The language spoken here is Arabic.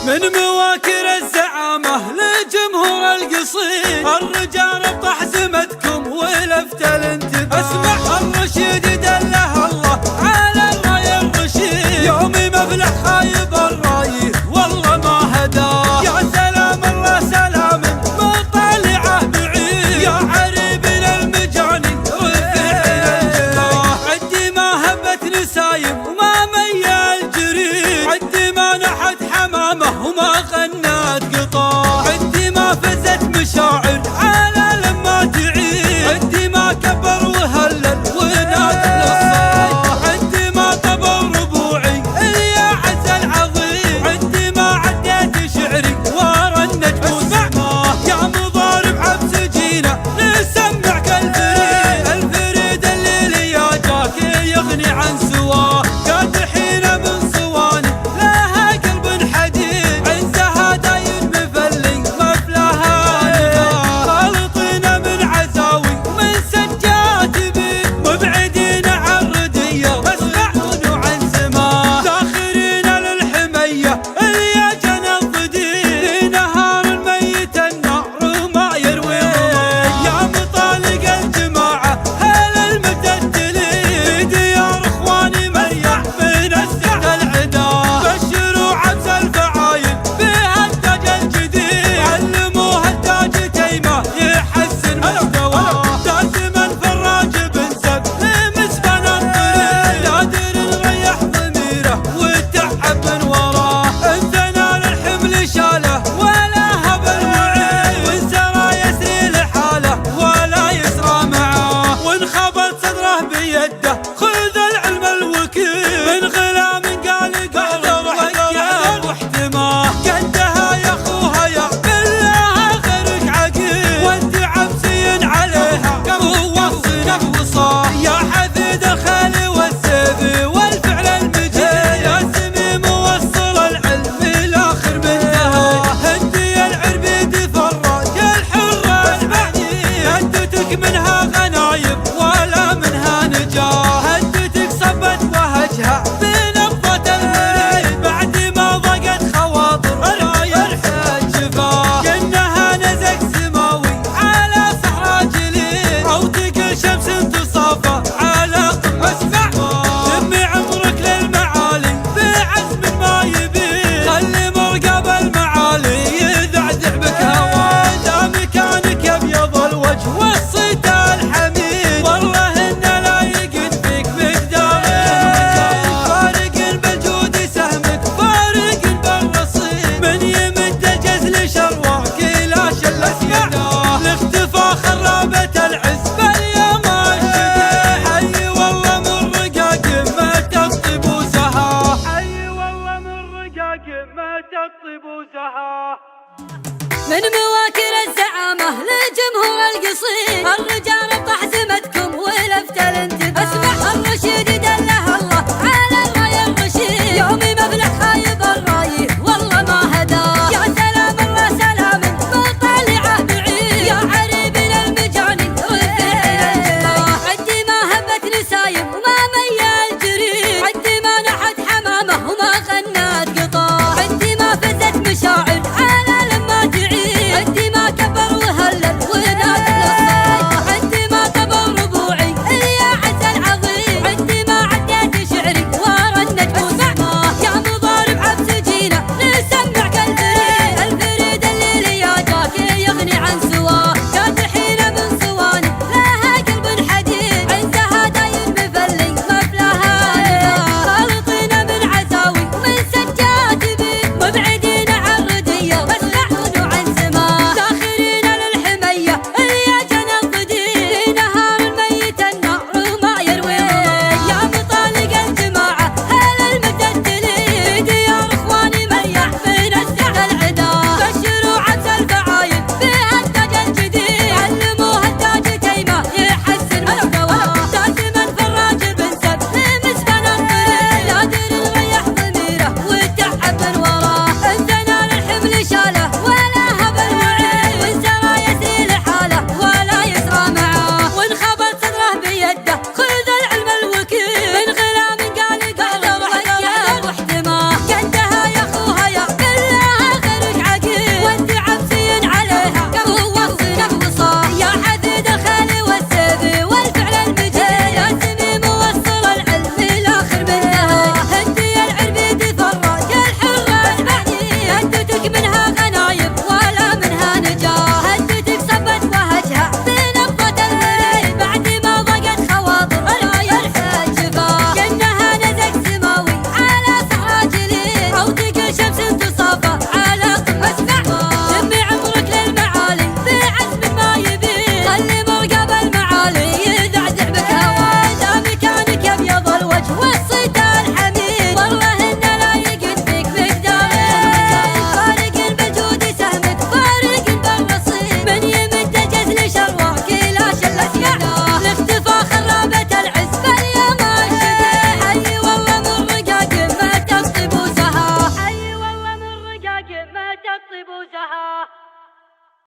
من مواكر الزعامة لجمهور القصيد، الرجال بطحزمتكم ولفت الانتباه. اسمع الرشيد دله الله على الراي الرشيد، يومي مفلح خايب الراي والله ما هداه. يا سلام الله سلام مطالعه بعيد، يا عريب المجاني رفع الجباه. عدي ما هبت نسايم وما ميال جريد، عدي ما نحت حمامه وما غنت قطاه. عدي ما فزت مشاعر على لما تعيد، عدي ما كبر وهلل ونادى للصلاة. عدي ما طبل ربوعي يا عز العظيم، عدي ما عديت شعري ورا النجم وسماه. يا مضارب عبس جينا نسمعك الفريد، الفريد الليل يا جاك يغني عن سواه. قادحين من صواني لها قلب حديد، عزها دايم مفلي مفلاها نباه. خالطين من عزاوي ومن سجات بيت، مبعدين عن ردية مسمعون وعن سماه. داخرين للحمية يا جنى الضديد، في نهار الميت النار وما يروي ضماه. يا مطالق الجماعة هل المتدلين، في ديار اخواني مريح من السعد العدا. بشروا عبس الفعايل بها التاج الجديد، علموها التاج كيما يحسن مستواه. داسما فراج بن سب مسبن الطريق، قادر نريح ضميره والتعب من وراه. انثنى للحمل شاله ولا هب المعين، وانسرى يسري لحاله ولا يسرى معاه. وانخبط صدره بيده خذ العلم الوكيل، من غلام قال احذر احذر واحتماه. قدها يا اخوها يا بالله غيرك عقيل، وانت عبسي عليها قوة الصنف وصاه. يا حفيد الخيل والسيف والفعل المجيد، يا سمي موصل العلم الاخر منتهى. هدي العربيد فراج الحراس بعيد، هدتك منها غنايم ولا منها نجاه. هدتك صبت وهجها بنبضة المريد، بعد ما ضاقت خواطر رايح الجفاه. كأنها نزك سماوي على صحراء جليد، او تقل شمس تصافى على قمة سماه. دمي عمرك للمعالي بعزم ما يبيد، خلي مرقب المعالي يذعذع بك هواه. دا مكانك ابيض الوجه والصيت الحميد، والله ان لا يقد فيك مقدار المكان. فارق بالجود سهمك فارق بالرصيد، من يمد الجزل شرواك لا شلت يداه. لاختفى خرابة العز باليوم الشديد، حي والله من رقاق ما تطيب وزها. حي والله من رقاق ما تطيب وزها. من مواكر الزعامة لجمهور القصيد، الرجال بطحزمتكم ولفت الانتباه. اسمع الرشيد دله الله على الراي الرشيد، يومي مفلح خايب الراي والله ما هداه. يا سلام الله سلام مطالعه بعيد، يا عريب المجاني رفع الجباه. عدي ما هبت نسايم وما ميال جريد، عدي ما نحت حمامه وما غنت قطاه. عدي ما فزت مشاعر على لما تعيد، عدي ما كبر وهلل ونادى للصلاة. عدي ما طبل ربوعي يا عز العظيم، عدي ما عديت شعري ورا النجم وسماه. طيب وزهار.